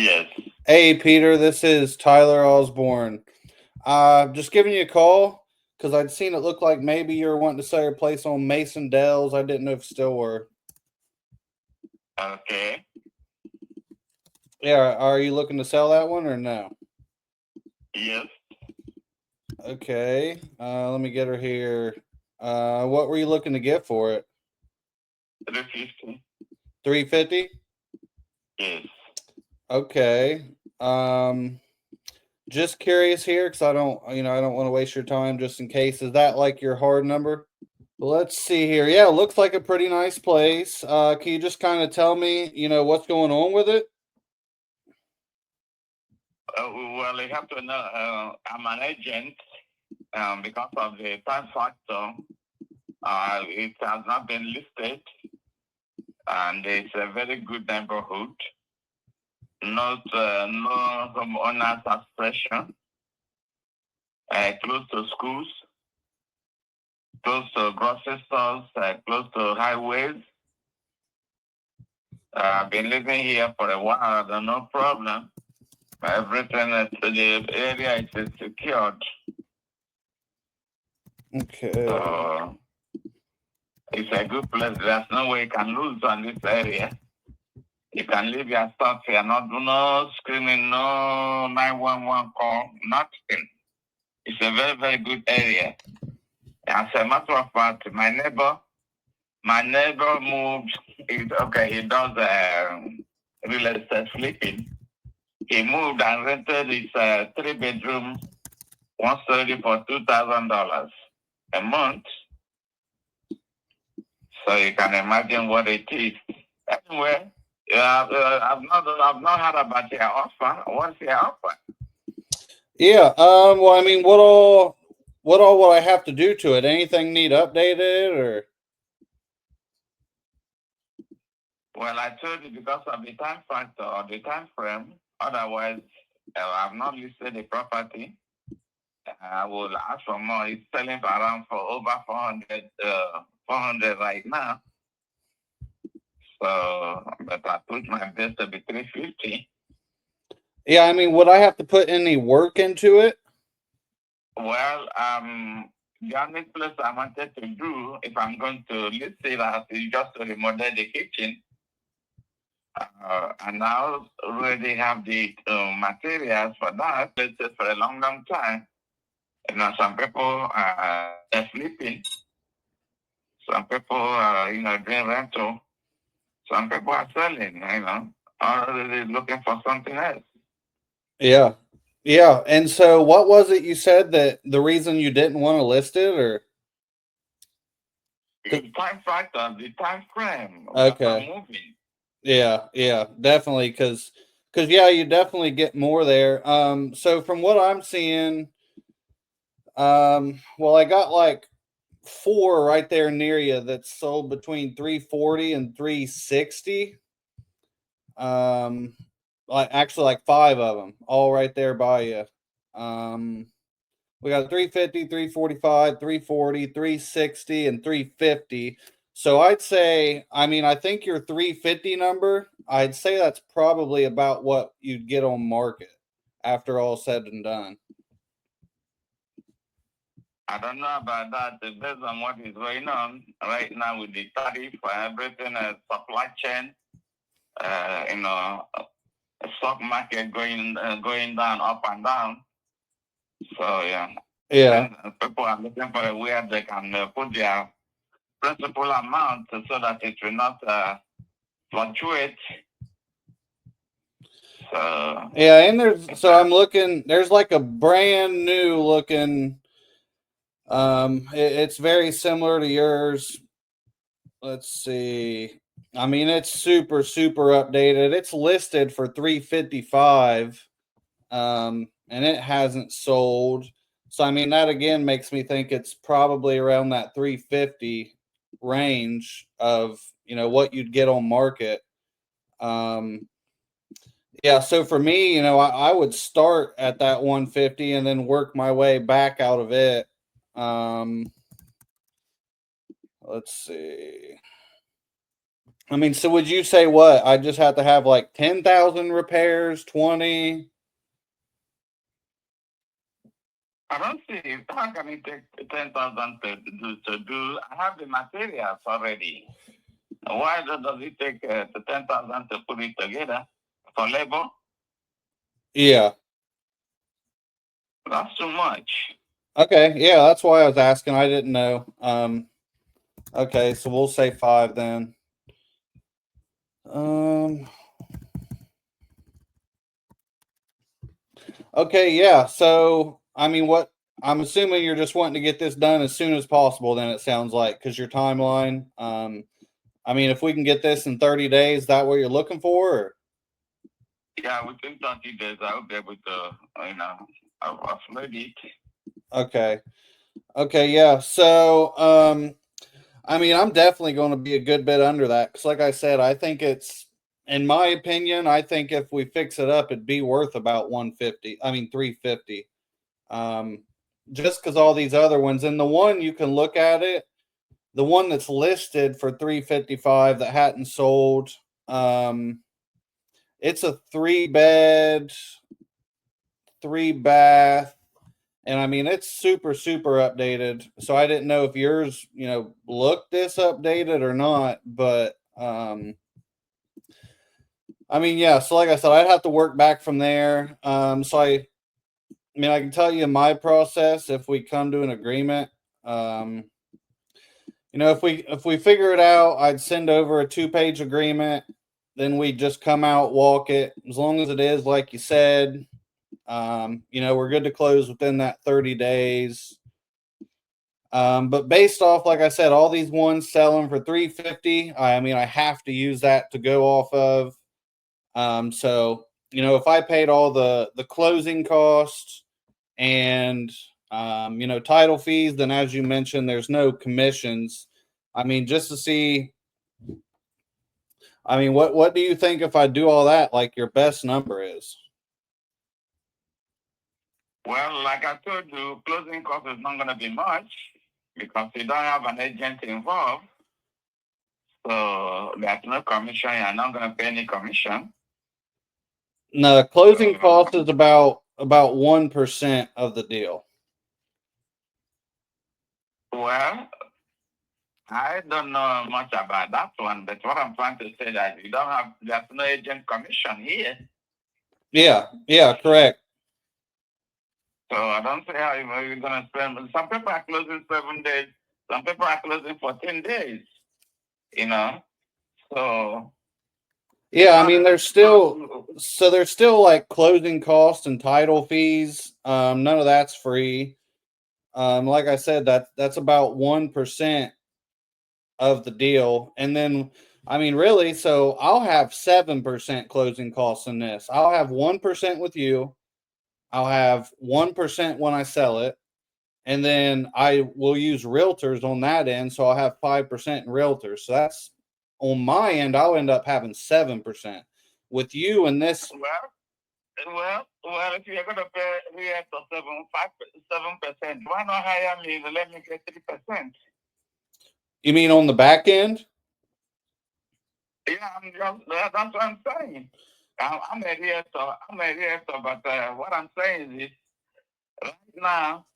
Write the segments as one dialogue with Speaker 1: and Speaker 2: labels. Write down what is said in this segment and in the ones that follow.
Speaker 1: Yes.
Speaker 2: Hey, Peter, this is Tyler Osborne. Just giving you a call because I'd seen it look like maybe you were wanting to sell your place on Mason Dells. I didn't know if you still were.
Speaker 1: Okay.
Speaker 2: Yeah, are you looking to sell that one or no?
Speaker 1: Yes.
Speaker 2: Okay, let me get her here. What were you looking to get for it?
Speaker 1: 350.
Speaker 2: 350.
Speaker 1: Yes.
Speaker 2: Okay. Um, just curious here because I don't want to waste your time just in case. Is that like your hard number? Let's see here. Yeah, it looks like a pretty nice place. Can you just kind of tell me, what's going on with it?
Speaker 1: Well, you have to know I'm an agent because of the price factor. It has not been listed, and it's a very good neighborhood. Not no homeowners association. Close to schools, close to grocery stores, close to highways. I've been living here for a while, no problem. Everything is the area is secured.
Speaker 2: Okay.
Speaker 1: So it's a good place. There's no way you can lose on this area. You can leave your stuff here, no screaming, no 911 call, nothing. It's a very, very good area. As a matter of fact, my neighbor moved. He does real estate flipping. He moved and rented his 3 bedroom, 1 story for $2,000 a month. So you can imagine what it is. Anyway, I've not heard about your offer. What's your offer?
Speaker 2: Yeah. Well, I mean, what all will I have to do to it? Anything need updated or?
Speaker 1: Well, I told you because of the time factor or the time frame. Otherwise, I've not listed the property. I will ask for more. It's selling for around for over 400 right now. So, but I put my best to be 350.
Speaker 2: Yeah. I mean, would I have to put any work into it?
Speaker 1: Well, the only place I wanted to do, if I'm going to list it as, is just to remodel the kitchen. And I already have the materials for that. Let's say for a long, long time. Some people are sleeping. Some people are, doing rental. Some people are selling, already looking for something else.
Speaker 2: Yeah. Yeah. And so, what was it you said that the reason you didn't want to list it, or?
Speaker 1: The time factor, the time frame, because I'm
Speaker 2: Okay.
Speaker 1: moving.
Speaker 2: Yeah, yeah, definitely, because yeah, you definitely get more there. So from what I'm seeing, well, I got like four right there near you that's sold between 340 and 360. Um, like actually like five of them, all right there by you. Um, we got 350, 345, 340, 360, and 350. So I'd say, I mean, I think your 350 number, I'd say that's probably about what you'd get on market after all said and done.
Speaker 1: I don't know about that. Based on what is going on right now with the tariff for everything, supply chain, uh, you know, uh, stock market going down, up and down. So yeah,
Speaker 2: Yeah.
Speaker 1: then people are looking for a way they can put their principal amount so that it will not fluctuate. So
Speaker 2: Yeah. And
Speaker 1: it's
Speaker 2: so I'm looking, there's like a brand new looking, it's very similar to yours. Let's see. I mean, it's super, super updated. It's listed for 355. And it hasn't sold. So I mean that again makes me think it's probably around that 350 range of what you'd get on market. Um, yeah, so for me, I would start at that 150 and then work my way back out of it. Um, let's see. I mean, so would you say what? I just have to have like 10,000 repairs, 20?
Speaker 1: I don't see how can it take 10,000 to do. I have the materials already. Why does it take 10,000 to put it together for labor?
Speaker 2: Yeah.
Speaker 1: That's too much.
Speaker 2: Okay. Yeah, that's why I was asking. I didn't know. Okay, so we'll say 5 then. Okay, yeah. So, I mean, what I'm assuming you're just wanting to get this done as soon as possible, then it sounds like, because your timeline. I mean, if we can get this in 30 days, that what you're looking for? Or?
Speaker 1: Yeah, within 30 days, I'll be able to, offload it.
Speaker 2: Okay. Okay, yeah. So, I mean, I'm definitely going to be a good bit under that because, like I said, I think it's, in my opinion, I think if we fix it up, it'd be worth about 150. I mean, 350. Just because all these other ones, and the one you can look at it, the one that's listed for 355 that hadn't sold, it's a 3-bed, 3-bath, and I mean it's super updated. So I didn't know if yours, looked this updated or not, but I mean, yeah. So like I said, I'd have to work back from there. So I mean, I can tell you my process if we come to an agreement. If we figure it out, I'd send over a 2-page agreement. Then we just come out, walk it. As long as it is like you said, we're good to close within that 30 days. But based off, like I said, all these ones selling for 350. I mean, I have to use that to go off of. So if I paid all the closing costs and title fees, then as you mentioned, there's no commissions. I mean, just to see. I mean, what do you think if I do all that? Like your best number is?
Speaker 1: Well, like I told you, closing cost is not going to be much because you don't have an agent involved. So there's no commission. You're not going to pay any commission.
Speaker 2: No, closing cost is about 1% of the deal.
Speaker 1: Well, I don't know much about that one, but what I'm trying to say that there's no agent commission here.
Speaker 2: Yeah, correct.
Speaker 1: So I don't see how you're going to spend. Some people are closing 7 days. Some people are closing 14 days. So.
Speaker 2: Yeah, I mean, there's still like closing costs and title fees. None of that's free. Like I said, that's about 1% of the deal, and then I mean, really, so I'll have 7% closing costs in this. I'll have 1% with you. I'll have 1% when I sell it, and then I will use realtors on that end, so I'll have 5% in realtors. So that's on my end. I'll end up having 7% with you and this.
Speaker 1: Well, if you're gonna pay realtor 7%, why not hire me and let me get 3%?
Speaker 2: You mean on the back end?
Speaker 1: Yeah, that's what I'm saying. I'm a realtor, but what I'm saying is right now,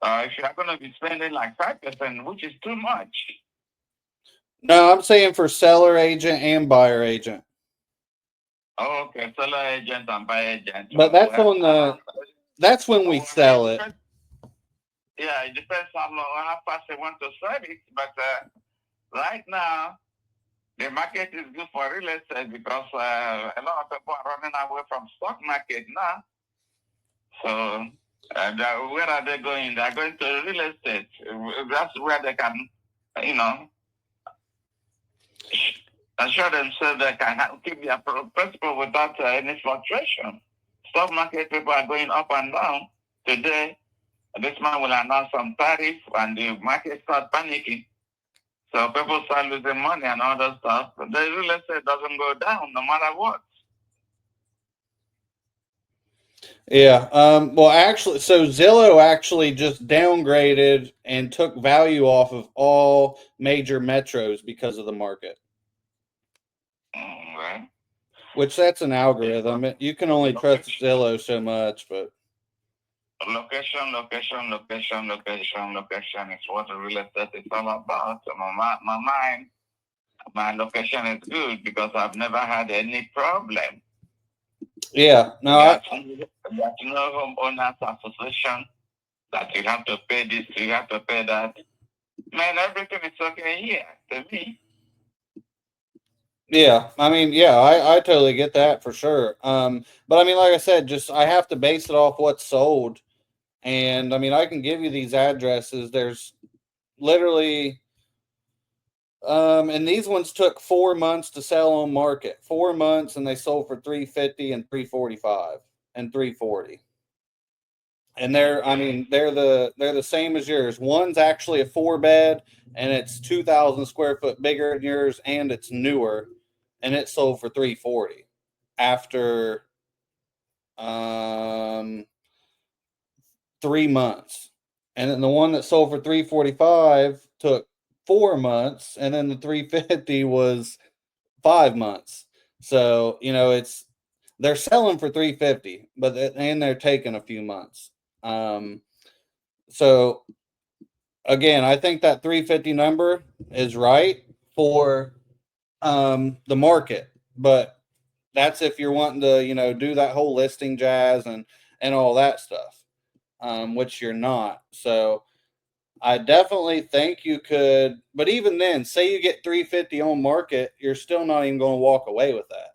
Speaker 1: if you're gonna be spending like 5%, which is too much.
Speaker 2: No, I'm saying for seller agent and buyer agent.
Speaker 1: Oh, okay, seller agent and buyer agent.
Speaker 2: But that's when we sell it.
Speaker 1: Yeah, it depends on how fast they want to sell it. But right now, the market is good for real estate because a lot of people are running away from stock market now. So where are they going? They're going to real estate. That's where they can, assure themselves they can keep their principal without any fluctuation. Stock market people are going up and down. Today, this man will announce some tariff and the market start panicking. So people start losing money and all that stuff. But the real estate doesn't go down no matter what.
Speaker 2: Yeah. Well, actually, so Zillow actually just downgraded and took value off of all major metros because of the market.
Speaker 1: Well,
Speaker 2: which that's an algorithm. You can only trust
Speaker 1: location,
Speaker 2: Zillow so much, but
Speaker 1: location is what real estate is all about. So my mind, my location is good because I've never had any problem.
Speaker 2: yeah, no,
Speaker 1: There's no homeowners association that you have to pay this, you have to pay that. Man, everything is okay here to me.
Speaker 2: yeah, I mean, yeah, I totally get that for sure. But I mean, like I said, just I have to base it off what's sold, and I mean, I can give you these addresses. There's literally, and these ones took 4 months to sell on market. 4 months, and they sold for 350 and 345 and 340. And I mean, they're the same as yours. One's actually a 4 bed, and it's 2,000 square foot bigger than yours, and it's newer, and it sold for 340 after um 3 months. And then the one that sold for 345 took 4 months, and then the 350 was 5 months. So, they're selling for 350, and they're taking a few months. So again, I think that 350 number is right for the market, but that's if you're wanting to, do that whole listing jazz and all that stuff, which you're not. So I definitely think you could, but even then, say you get 350 on market, you're still not even going to walk away with that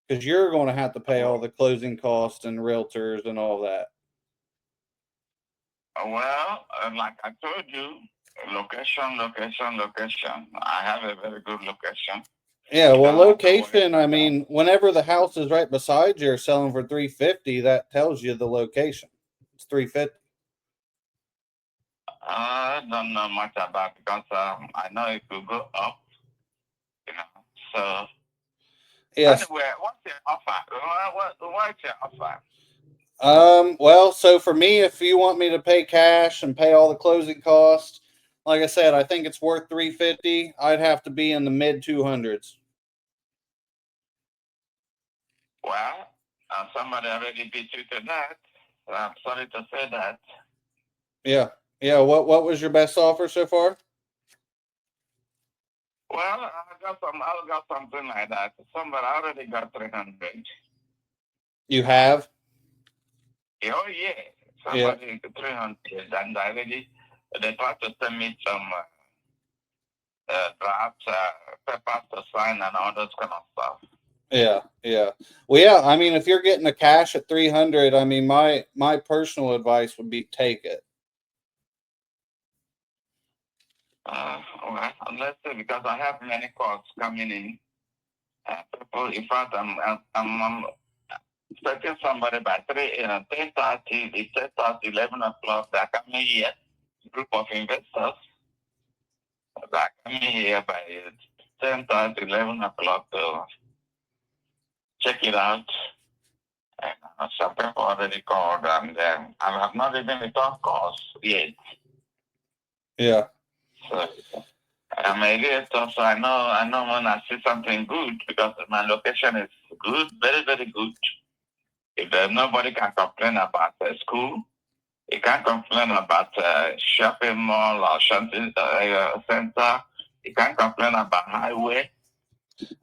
Speaker 2: because you're going to have to pay all the closing costs and realtors and all that.
Speaker 1: Well, like I told you, location. I have a very good location.
Speaker 2: Yeah,
Speaker 1: You
Speaker 2: well,
Speaker 1: don't have to worry
Speaker 2: location. I
Speaker 1: about that.
Speaker 2: mean, whenever the house is right beside you, selling for 350, that tells you the location. It's 350.
Speaker 1: I don't know much about it because I know it will go up, you know. So
Speaker 2: Yes.
Speaker 1: anyway, what's your offer? What's your offer?
Speaker 2: Well, so for me, if you want me to pay cash and pay all the closing costs, like I said, I think it's worth 350. I'd have to be in the mid 200s.
Speaker 1: Well, somebody already beat you to that. So I'm sorry to say that.
Speaker 2: Yeah. Yeah. What was your best offer so far?
Speaker 1: Well, I got something like that. Somebody already got 300.
Speaker 2: You have?
Speaker 1: Oh yeah,
Speaker 2: Yeah.
Speaker 1: somebody 300, and they tried to send me some draft papers to sign and all those kind of stuff.
Speaker 2: Yeah, yeah. Well, yeah. I mean, if you're getting the cash at 300, I mean, my personal advice would be take it.
Speaker 1: Well, let's see, because I have many calls coming in. People, in fact, I'm expecting somebody by 10:30, it's 10:30, 11 o'clock. They're coming here, group of investors. They're coming here by 10:30, 11 o'clock to check it out. And some people already called, and I have not even returned calls yet.
Speaker 2: Yeah.
Speaker 1: So I'm a realtor, so I know when I see something good because my location is good, very, very good. If nobody can complain about school, you can't complain about shopping mall or shopping center. You can't complain about highway.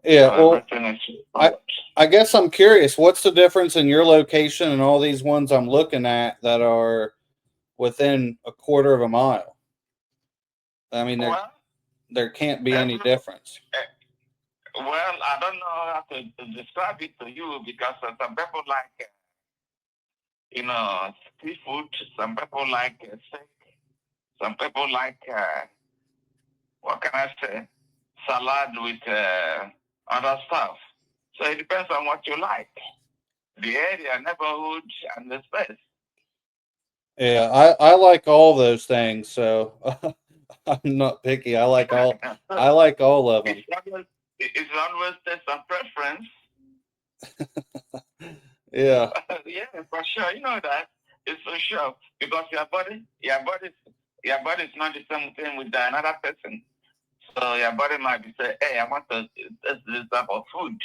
Speaker 2: Yeah.
Speaker 1: So
Speaker 2: Well,
Speaker 1: everything is
Speaker 2: I
Speaker 1: good.
Speaker 2: I guess I'm curious. What's the difference in your location and all these ones I'm looking at that are within a quarter of a mile? I mean,
Speaker 1: Well,
Speaker 2: there can't be any
Speaker 1: every,
Speaker 2: difference.
Speaker 1: well, I don't know how to describe it to you because some people like seafood. Some people like steak. Some people like what can I say, salad with other stuff. So it depends on what you like, the area, neighborhood, and the space.
Speaker 2: Yeah, I like all those things, so I'm not picky. I like all of them.
Speaker 1: It's always there's some preference.
Speaker 2: Yeah.
Speaker 1: Yeah, for sure. You know that. It's for sure because your body is not the same thing with another person. So your body might be saying, hey, I want to eat this type of food.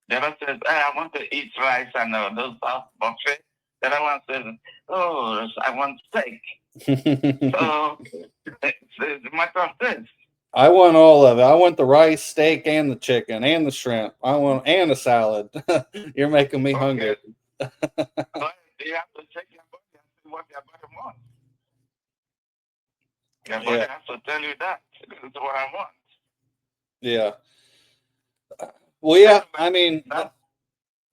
Speaker 1: The other says, hey, I want to eat rice and those stuff buffet. The other one says, oh, I want steak. So it's a matter of taste.
Speaker 2: I want all of it. I want the rice, steak, and the chicken, and the shrimp. I want and a salad. You're making me hungry.
Speaker 1: But you have to check your body and see what your body wants. Your body has to tell you that. This is what I want.
Speaker 2: Yeah. Well, yeah, I mean,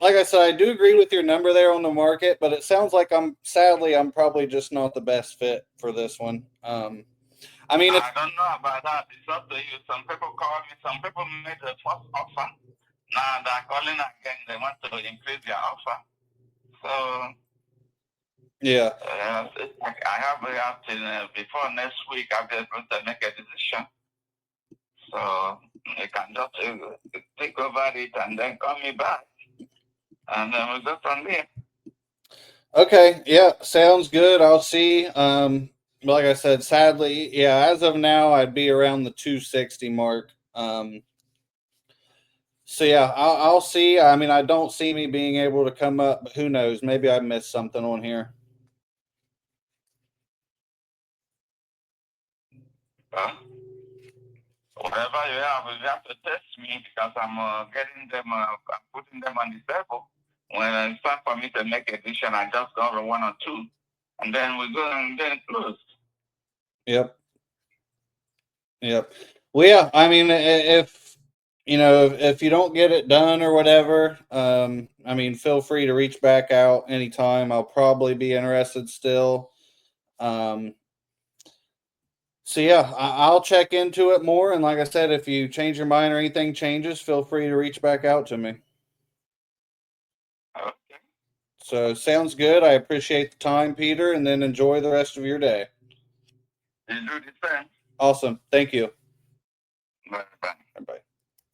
Speaker 2: like I said, I do agree with your number there on the market, but it sounds like I'm probably just not the best fit for this one. I mean,
Speaker 1: I don't know about that. It's up to you. Some people call me. Some people made the first offer. Now they're calling again. They want to increase their offer. So
Speaker 2: yeah.
Speaker 1: I have till before next week. I'll be able to make a decision. So you can just take over it and then call me back, and then we'll go from there.
Speaker 2: Okay. Yeah. Sounds good. I'll see. Like I said, sadly, yeah, as of now, I'd be around the 260 mark. So yeah, I'll see. I mean, I don't see me being able to come up, but who knows? Maybe I missed something on here.
Speaker 1: Whatever you have to test me because I'm getting them, I'm putting them on the table. When it's time for me to make a decision, I just go over one or two, and then we go and then close.
Speaker 2: Yep. Yep. Well, yeah. I mean, if if you don't get it done or whatever, I mean, feel free to reach back out anytime. I'll probably be interested still. So yeah, I'll check into it more. And like I said, if you change your mind or anything changes, feel free to reach back out to me.
Speaker 1: Okay.
Speaker 2: So sounds good. I appreciate the time, Peter, and then enjoy the rest of your day.
Speaker 1: You do the same.
Speaker 2: Awesome. Thank you.
Speaker 1: Bye bye.